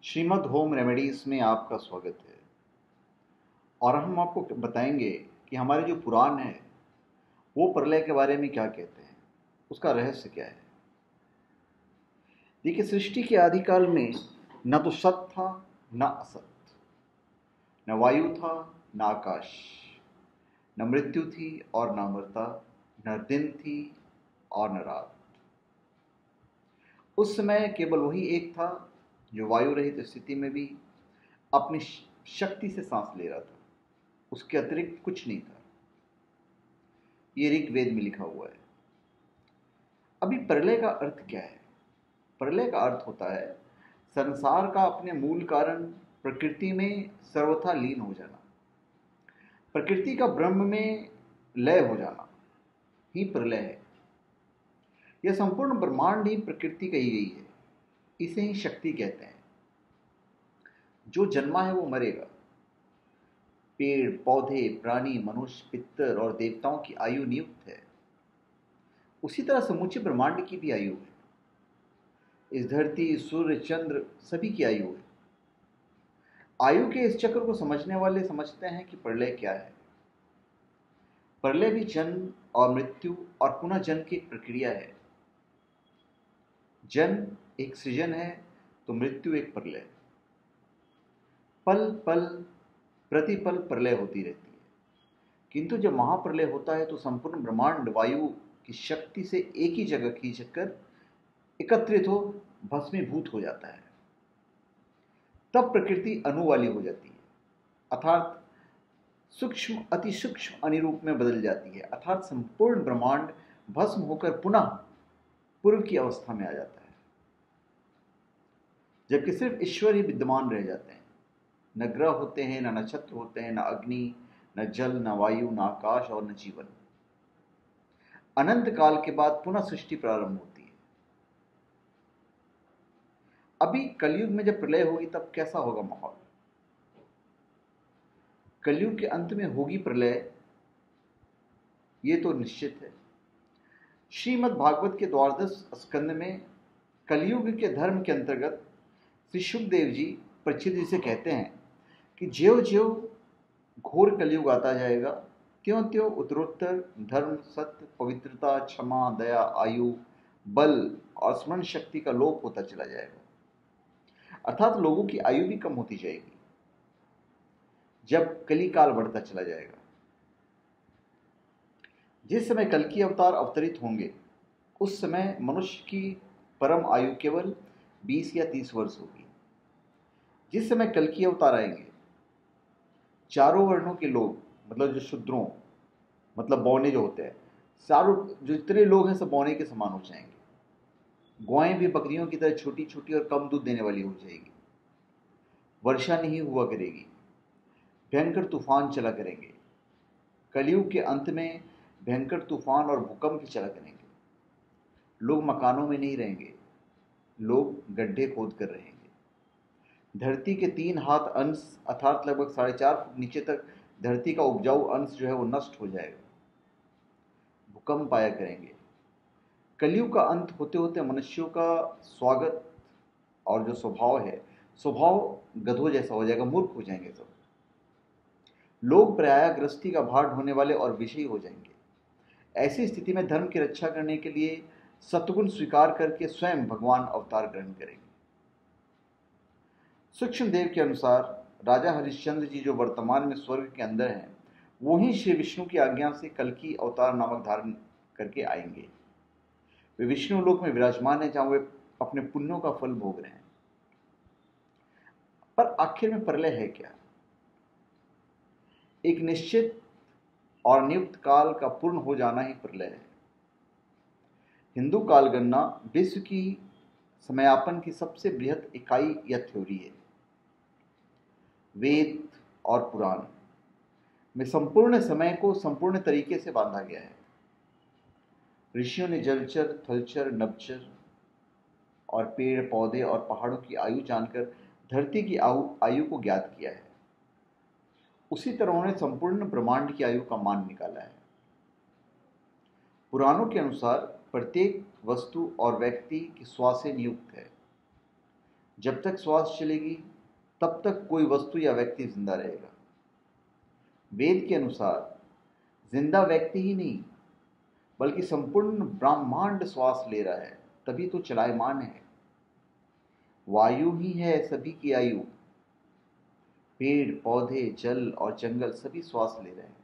Shrimad home remedies में आपका स्वागत है। और हम आपको बताएंगे कि हमारे जो पुराण है वो प्रलय के बारे में क्या कहते हैं, उसका रहस्य क्या है। देखिए, सृष्टि के आदिकाल में न तो सत था न असत, न वायु था न आकाश, न मृत्यु थी और न अमरता, न दिन थी और न रात। उस समय केवल वही एक था जो वायु रहित स्थिति में भी अपनी शक्ति से सांस ले रहा था। उसके अतिरिक्त कुछ नहीं था। ये ऋग्वेद में लिखा हुआ है। अभी प्रलय का अर्थ क्या है? प्रलय का अर्थ होता है संसार का अपने मूल कारण प्रकृति में सर्वथा लीन हो जाना, प्रकृति का ब्रह्म में लय हो जाना ही प्रलय है। यह संपूर्ण ब्रह्मांड ही प्रकृति कही गई है। इसे ही शक्ति कहते हैं। जो जन्मा है वो मरेगा। पेड़ पौधे प्राणी मनुष्य पितर और देवताओं की आयु नियुक्त है। उसी तरह समूचे ब्रह्मांड की भी आयु है। इस धरती सूर्य चंद्र सभी की आयु है। आयु के इस चक्र को समझने वाले समझते हैं कि प्रलय क्या है। प्रलय भी जन्म और मृत्यु और पुनः जन्म की एक प्रक्रिया है। जन्म एक सृजन है तो मृत्यु एक प्रलय। पल पल प्रतिपल प्रलय होती रहती है। किंतु जब महाप्रलय होता है तो संपूर्ण ब्रह्मांड वायु की शक्ति से एक ही जगह खींचकर एकत्रित हो भस्मीभूत हो जाता है। तब प्रकृति अणु वाली हो जाती है, अर्थात सूक्ष्म अति सूक्ष्म अनिरूप में बदल जाती है। अर्थात संपूर्ण ब्रह्मांड भस्म होकर पुनः पूर्व की अवस्था में आ जाता है, जबकि सिर्फ ईश्वर ही विद्यमान रह जाते हैं। न ग्रह होते हैं, न नक्षत्र होते हैं, न अग्नि, न जल, न वायु, न आकाश और न जीवन। अनंत काल के बाद पुनः सृष्टि प्रारंभ होती है। अभी कलयुग में जब प्रलय होगी तब कैसा होगा माहौल? कलयुग के अंत में होगी प्रलय, ये तो निश्चित है। श्रीमद् भागवत के द्वादश स्कंद में कलयुग के धर्म के अंतर्गत श्री शुकदेव जी परीक्षित जी से कहते हैं कि ज्यों ज्यों घोर कलयुग आता जाएगा त्यों त्यों उत्तरोत्तर धर्म सत्य पवित्रता क्षमा दया आयु बल और स्मरण शक्ति का लोप होता चला जाएगा। अर्थात लोगों की आयु भी कम होती जाएगी जब कली काल बढ़ता चला जाएगा। जिस समय कल की अवतार अवतरित होंगे उस समय मनुष्य की परम आयु केवल 20 या 30 वर्ष होगी। जिस समय कल की अवतार आएंगे चारों वर्णों के लोग, मतलब जो शूद्रों मतलब बौने जो होते हैं, चारों जो जितने लोग हैं सब बौने के समान हो जाएंगे। गौएं भी बकरियों की तरह छोटी छोटी और कम दूध देने वाली हो जाएगी। वर्षा नहीं हुआ करेगी। भयंकर तूफान चला करेंगे। कलयुग के अंत में भयंकर तूफान और भूकंप भी चला करेंगे। लोग मकानों में नहीं रहेंगे, लोग गड्ढे खोद कर रहेंगे। धरती के 3 हाथ अंश अर्थात लगभग 4.5 फुट नीचे तक धरती का उपजाऊ अंश जो है वो नष्ट हो जाएगा। भूकंप आया करेंगे। कलयुग का अंत होते होते मनुष्यों का स्वागत और जो स्वभाव है, स्वभाव गधों जैसा हो जाएगा, मूर्ख हो जाएंगे सब। लोग प्रायः गृहस्थी का भार ढोने वाले और विषयी हो जाएंगे। ऐसी स्थिति में धर्म की रक्षा करने के लिए सत्गुण स्वीकार करके स्वयं भगवान अवतार ग्रहण करेंगे। सूक्ष्म देव के अनुसार राजा हरिश्चंद्र जी जो वर्तमान में स्वर्ग के अंदर हैं, वो ही श्री विष्णु की आज्ञा से कल्कि अवतार नामक धारण करके आएंगे। वे विष्णु लोक में विराजमान है जहां वे अपने पुण्यों का फल भोग रहे हैं। पर आखिर में प्रलय है क्या? एक निश्चित और नियुक्त काल का पूर्ण हो जाना ही प्रलय है। हिंदू कालगणना विश्व की समयापन की सबसे बृहद इकाई या थ्योरी है। वेद और पुराण में संपूर्ण समय को संपूर्ण तरीके से बांधा गया है। ऋषियों ने जलचर थलचर नभचर और पेड़ पौधे और पहाड़ों की आयु जानकर धरती की आयु को ज्ञात किया है। उसी तरह उन्होंने संपूर्ण ब्रह्मांड की आयु का मान निकाला है। पुराणों के अनुसार प्रत्येक वस्तु और व्यक्ति की श्वास से नियुक्त है। जब तक श्वास चलेगी तब तक कोई वस्तु या व्यक्ति जिंदा रहेगा। वेद के अनुसार जिंदा व्यक्ति ही नहीं बल्कि संपूर्ण ब्रह्मांड श्वास ले रहा है, तभी तो चलायमान है। वायु ही है सभी की आयु। पेड़ पौधे जल और जंगल सभी श्वास ले रहे हैं।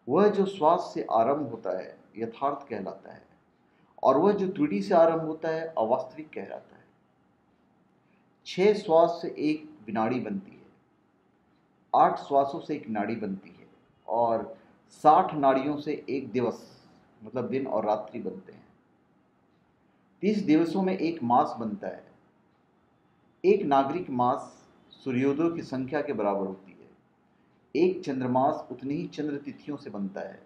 वह जो श्वास से आरंभ होता है यथार्थ कहलाता है, और वह जो त्रुटि से आरंभ होता है अवास्तविक कहलाता है। 6 श्वास से एक विनाड़ी बनती है, 8 श्वासों से एक नाड़ी बनती है, और 60 नाड़ियों से एक दिवस मतलब दिन और रात्रि बनते हैं। 30 दिवसों में एक मास बनता है। एक नागरिक मास सूर्योदय की संख्या के बराबर होती है। एक चंद्रमास उतनी ही चंद्र तिथियों से बनता है।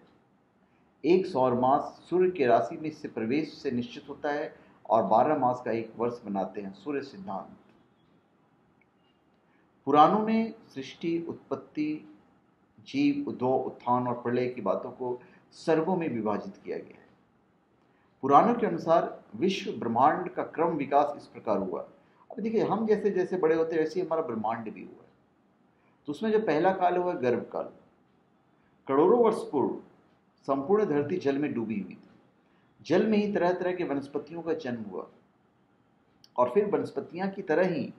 एक सौर मास सूर्य के राशि में से प्रवेश से निश्चित होता है, और 12 मास का एक वर्ष बनाते हैं सूर्य सिद्धांत। पुराणों में सृष्टि, उत्पत्ति, जीव, उद्भव, उत्थान और प्रलय की बातों को सर्गों में विभाजित किया गया है। पुराणों के अनुसार विश्व ब्रह्मांड का क्रम विकास इस प्रकार हुआ। अब देखिए, हम जैसे जैसे बड़े होते हैं वैसे ही हमारा ब्रह्मांड भी हुआ है। तो उसमें जो पहला काल हुआ गर्भ काल। करोड़ों वर्ष पूर्व संपूर्ण धरती जल में डूबी हुई थी। जल में ही तरह तरह के वनस्पतियों का जन्म हुआ, और फिर वनस्पतियां की तरह ही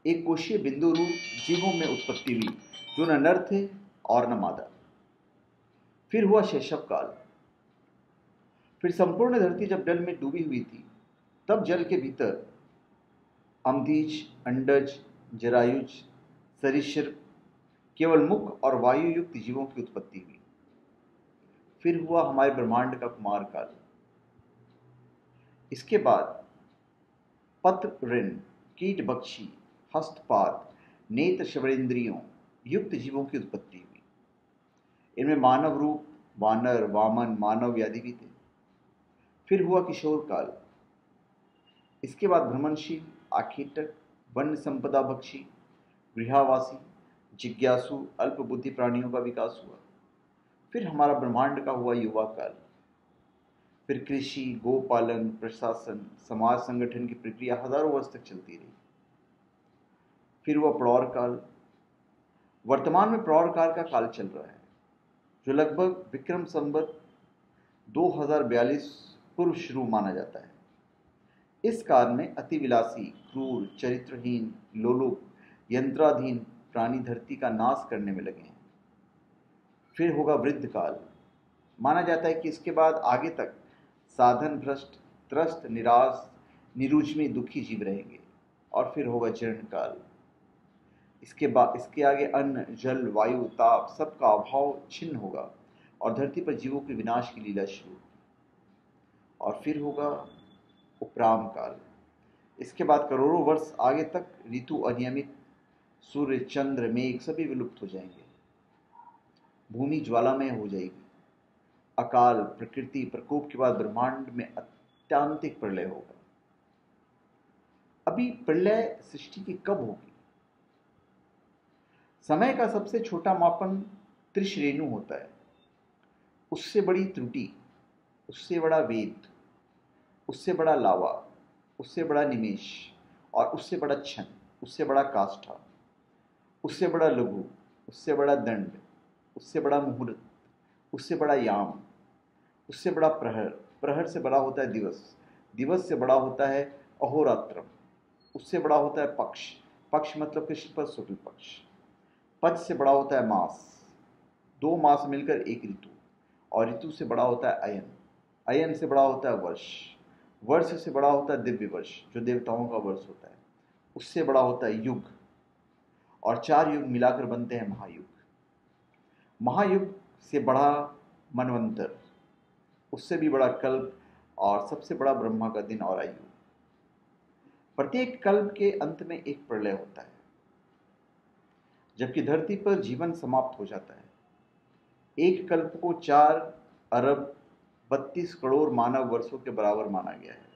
एक कोशीय बिंदु रूप जीवों में उत्पत्ति हुई, जो न नर थे और न मादा। फिर हुआ शैशव काल। फिर संपूर्ण धरती जब जल में डूबी हुई थी, तब जल के भीतर अमधीज, अंडज, जरायुज, सरीसृप, केवल मुख और वायु युक्त जीवों की उत्पत्ति हुई। फिर हुआ हमारे ब्रह्मांड का कुमार काल। इसके बाद पत्र ऋण, कीट बक्षी, हस्तपाद, नेत्र श्रवणेंद्रियों युक्त जीवों की उत्पत्ति हुई। इनमें मानव रूप, वानर, वामन, मानव आदि भी थे। फिर हुआ किशोर काल। इसके बाद भ्रमणशील, आखेटक, वन्य संपदा भक्षी, गृहावासी, जिज्ञासु, अल्प बुद्धि प्राणियों का विकास हुआ। फिर हमारा ब्रह्मांड का हुआ युवा काल। फिर कृषि, गोपालन, प्रशासन, समाज संगठन की प्रक्रिया हजारों वर्ष तक चलती रही। फिर हुआ प्रौढ़ काल। वर्तमान में प्रौढ़ काल का काल चल रहा है, जो लगभग विक्रम संवत 2042 पूर्व शुरू माना जाता है। इस काल में अतिविलासी, क्रूर, चरित्रहीन, लोलुप, यंत्राधीन प्राणी धरती का नाश करने में लगे हैं। फिर होगा वृद्ध काल। माना जाता है कि इसके बाद आगे तक साधन भ्रष्ट, त्रस्त, निराश, निरुज्मी, दुखी जीव रहेंगे। और फिर होगा जीर्ण काल। इसके आगे अन्न, जल, वायु, ताप सबका अभाव छिन्न होगा, और धरती पर जीवों के विनाश की लीला शुरू। और फिर होगा उपराम काल। इसके बाद करोड़ों वर्ष आगे तक ऋतु अनियमित, सूर्य, चंद्र, मेघ सभी विलुप्त हो जाएंगे। भूमि ज्वालामय हो जाएगी। अकाल, प्रकृति प्रकोप के बाद ब्रह्मांड में अत्यांतिक प्रलय होगा। अभी प्रलय सृष्टि की कब होगी? समय का सबसे छोटा मापन त्रिश्रेणु होता है। उससे बड़ी त्रुटि, उससे बड़ा वेद, उससे बड़ा लावा, उससे बड़ा निमेष, और उससे बड़ा क्षण, उससे बड़ा काष्ठा, उससे बड़ा लघु, उससे बड़ा दंड, उससे बड़ा मुहूर्त, उससे बड़ा याम, उससे बड़ा प्रहर, प्रहर से बड़ा होता है दिवस, दिवस से बड़ा होता है अहोरात्रम, उससे बड़ा होता है पक्ष, पक्ष मतलब कृष्ण पक्ष, शुक्ल पक्ष, पक्ष से बड़ा होता है मास, 2 मास मिलकर एक ऋतु, और ऋतु से बड़ा होता है अयन, अयन से बड़ा होता है वर्ष, वर्ष से बड़ा होता है दिव्य वर्ष जो देवताओं का वर्ष होता है, उससे बड़ा होता है युग, और 4 युग मिलाकर बनते हैं महायुग। महायुग से बड़ा मनवंतर, उससे भी बड़ा कल्प, और सबसे बड़ा ब्रह्मा का दिन और आयु। प्रत्येक कल्प के अंत में एक प्रलय होता है, जबकि धरती पर जीवन समाप्त हो जाता है। एक कल्प को 4 अरब 32 करोड़ मानव वर्षों के बराबर माना गया है।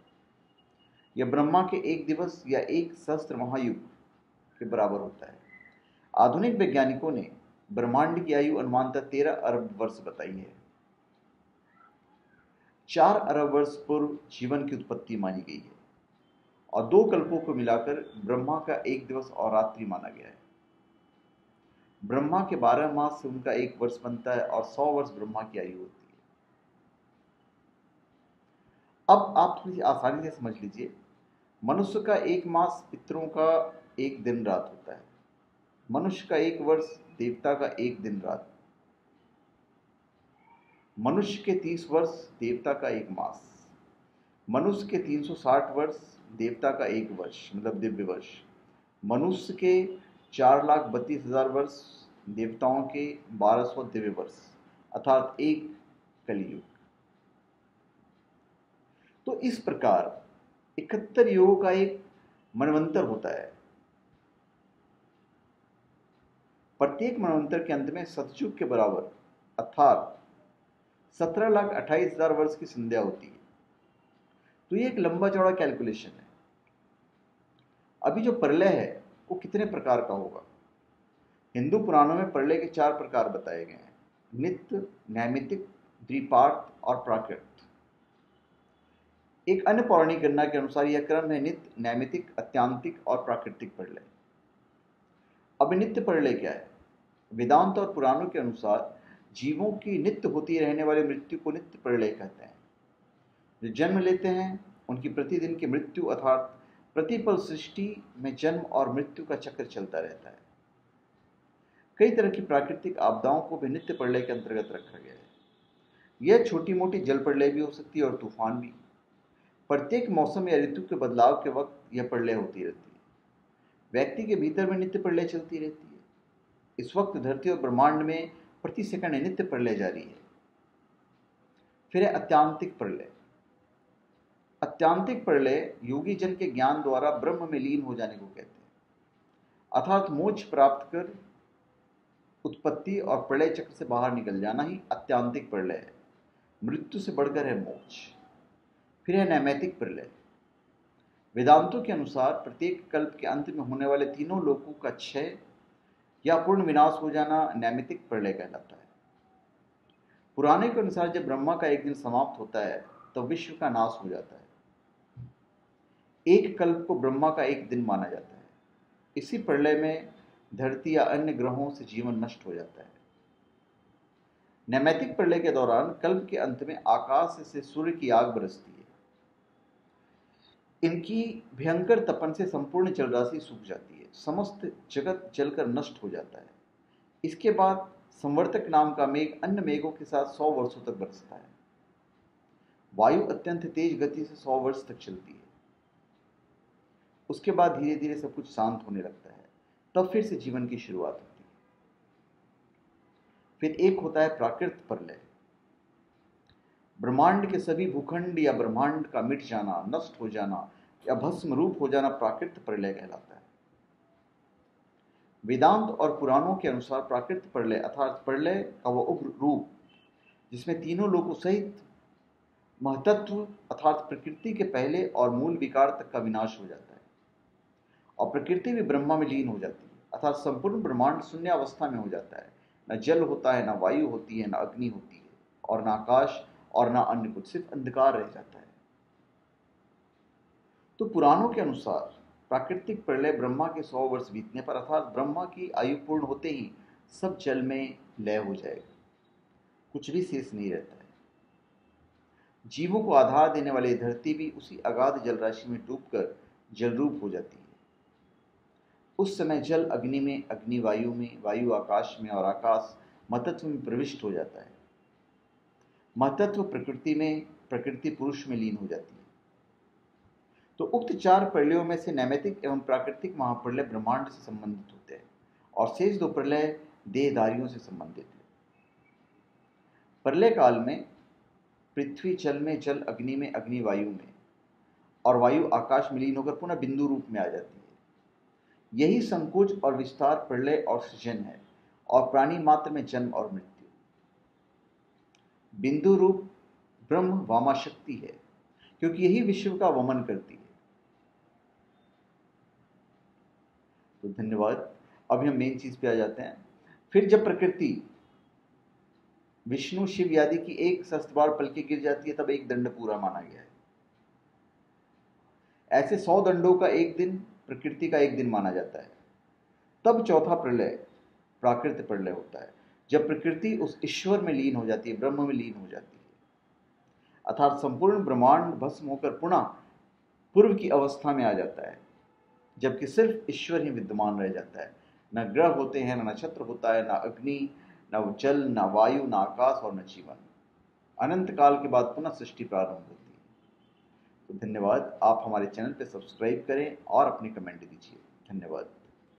यह ब्रह्मा के एक दिवस या एक सहस्त्र महायुग के बराबर होता है। आधुनिक वैज्ञानिकों ने ब्रह्मांड की आयु अनुमानतः 13 अरब वर्ष बताई है। 4 अरब वर्ष पूर्व जीवन की उत्पत्ति मानी गई है, और 2 कल्पों को मिलाकर ब्रह्मा का 1 दिवस और रात्रि माना गया है। ब्रह्मा के 12 मास से उनका 1 वर्ष बनता है और 100 वर्ष ब्रह्मा की आयु होती है। अब आप थोड़ी आसानी से समझ लीजिए, मनुष्य का 1 मास पितरों का 1 दिन रात होता है, मनुष्य का 1 वर्ष देवता का 1 दिन रात, मनुष्य के 30 वर्ष देवता का 1 मास, मनुष्य के 360 वर्ष देवता का 1 वर्ष मतलब दिव्य वर्ष, मनुष्य के 4,32,000 वर्ष देवताओं के 1200 दिव्य वर्ष अर्थात 1 कलियुग। तो इस प्रकार 71 युगों का एक मनवंतर होता है। प्रत्येक मनवंतर के अंत में सतयुग के बराबर अर्थात 17,28,000 वर्ष की संध्या होती है। तो ये एक लंबा चौड़ा कैलकुलेशन है। अभी जो प्रलय है वो कितने प्रकार का होगा? हिंदू पुराणों में प्रलय के 4 प्रकार बताए गए हैं: नित्य, नैमित्तिक, द्विपार्थ और प्राकृत। एक अन्य पौराणिक गणना के अनुसार यह क्रम है नित्य, नैमित्तिक, अत्यांतिक और प्राकृतिक प्रलय। अब नित्य प्रलय क्या है? वेदांत और पुराणों के अनुसार जीवों की नित्य होती रहने वाली मृत्यु को नित्य प्रलय कहते हैं। जो जन्म लेते हैं उनकी प्रतिदिन की मृत्यु अर्थात प्रतिपल सृष्टि में जन्म और मृत्यु का चक्र चलता रहता है। कई तरह की प्राकृतिक आपदाओं को भी नित्य प्रलय के अंतर्गत रखा गया है। यह छोटी मोटी जल प्रलय भी हो सकती है और तूफान भी। प्रत्येक मौसम या ऋतु के बदलाव के वक्त यह प्रलय होती रहती है। व्यक्ति के भीतर में नित्य प्रलय चलती रहती है। इस वक्त धरती और ब्रह्मांड में प्रति सेकंड नित्य प्रलय जारी है। फिर है अत्यांतिक प्रलय। अत्यांतिक प्रलय योगी जन के ज्ञान द्वारा ब्रह्म में लीन हो जाने को कहते हैं, अर्थात मोक्ष प्राप्त कर उत्पत्ति और प्रलय चक्र से बाहर निकल जाना ही अत्यांतिक प्रलय है। मृत्यु से बढ़कर है मोक्ष। फिर है नैमित्तिक प्रलय। वेदांतों के अनुसार प्रत्येक कल्प के अंत में होने वाले तीनों लोकों का क्षय या पूर्ण विनाश हो जाना नैमित्तिक प्रलय कहलाता है। पुराने के अनुसार जब ब्रह्मा का 1 दिन समाप्त होता है तो विश्व का नाश हो जाता है। एक कल्प को ब्रह्मा का 1 दिन माना जाता है। इसी प्रलय में धरती या अन्य ग्रहों से जीवन नष्ट हो जाता है। नैमित्तिक प्रलय के दौरान कल्प के अंत में आकाश से सूर्य की आग बरसती है। इनकी भयंकर तपन से संपूर्ण जलराशि सूख जाती है, समस्त जगत जलकर नष्ट हो जाता है। इसके बाद संवर्तक नाम का मेघ अन्य मेघों के साथ 100 वर्षों तक बरसता है। वायु अत्यंत तेज गति से 100 वर्ष तक चलती है। उसके बाद धीरे धीरे सब कुछ शांत होने लगता है, तब फिर से जीवन की शुरुआत होती है। फिर एक होता है प्राकृत प्रलय। ब्रह्मांड के सभी भूखंड या ब्रह्मांड का मिट जाना, नष्ट हो जाना या भस्म रूप हो जाना प्राकृत प्रलय कहलाता है। वेदांत और पुराणों के अनुसार प्राकृत प्रलय अर्थात प्रलय का वह उग्र रूप जिसमें तीनों लोगों सहित महतत्व अर्थात प्रकृति के पहले और मूल विकार तक का विनाश हो जाता है और प्रकृति भी ब्रह्मा में लीन हो जाती है, अर्थात संपूर्ण ब्रह्मांड शून्य अवस्था में हो जाता है। न जल होता है, न वायु होती है, न अग्नि होती है और न आकाश और न अन्य कुछ, सिर्फ अंधकार रह जाता है। तो पुराणों के अनुसार प्राकृतिक प्रलय ब्रह्मा के 100 वर्ष बीतने पर अर्थात ब्रह्मा की आयु पूर्ण होते ही सब जल में लय हो जाएगा, कुछ भी शेष नहीं रहता है। जीवों को आधार देने वाली धरती भी उसी अगाध जल राशि में डूबकर जलरूप हो जाती है। उस समय जल अग्नि में, अग्नि वायु में, वायु आकाश में और आकाश महतत्व में प्रविष्ट हो जाता है। महतत्व प्रकृति में, प्रकृति पुरुष में लीन हो जाती है। तो उक्त 4 प्रलयों में से नैमित्तिक एवं प्राकृतिक महाप्रलय ब्रह्मांड से संबंधित होते हैं और शेष 2 प्रलय देहधारियों से संबंधित है। प्रलय काल में पृथ्वी जल में, जल अग्नि में, अग्नि वायु में और वायु आकाश में लीन होकर पुनः बिंदु रूप में आ जाती है। यही संकोच और विस्तार प्रलय और सृजन है और प्राणी मात्र में जन्म और मृत्यु। बिंदु रूप ब्रह्म वामा शक्ति है क्योंकि यही विश्व का वमन करती है। तो धन्यवाद। अभी हम मेन चीज पे आ जाते हैं। फिर जब प्रकृति विष्णु शिव आदि की एक सहस्त्र बार पलके गिर जाती है तब एक दंड पूरा माना गया है। ऐसे 100 दंडों का एक दिन प्रकृति का एक दिन माना जाता है। तब चौथा प्रलय प्राकृत प्रलय होता है, जब प्रकृति उस ईश्वर में लीन हो जाती है, ब्रह्म में लीन हो जाती है, अर्थात संपूर्ण ब्रह्मांड भस्म होकर पुनः पूर्व की अवस्था में आ जाता है, जबकि सिर्फ ईश्वर ही विद्यमान रह जाता है। न ग्रह होते हैं, न नक्षत्र होता है, न अग्नि, न जल, न वायु, न आकाश और न जीवन। अनंत काल के बाद पुनः सृष्टि प्रारंभ होती है। तो धन्यवाद। आप हमारे चैनल पर सब्सक्राइब करें और अपनी कमेंट दीजिए। धन्यवाद।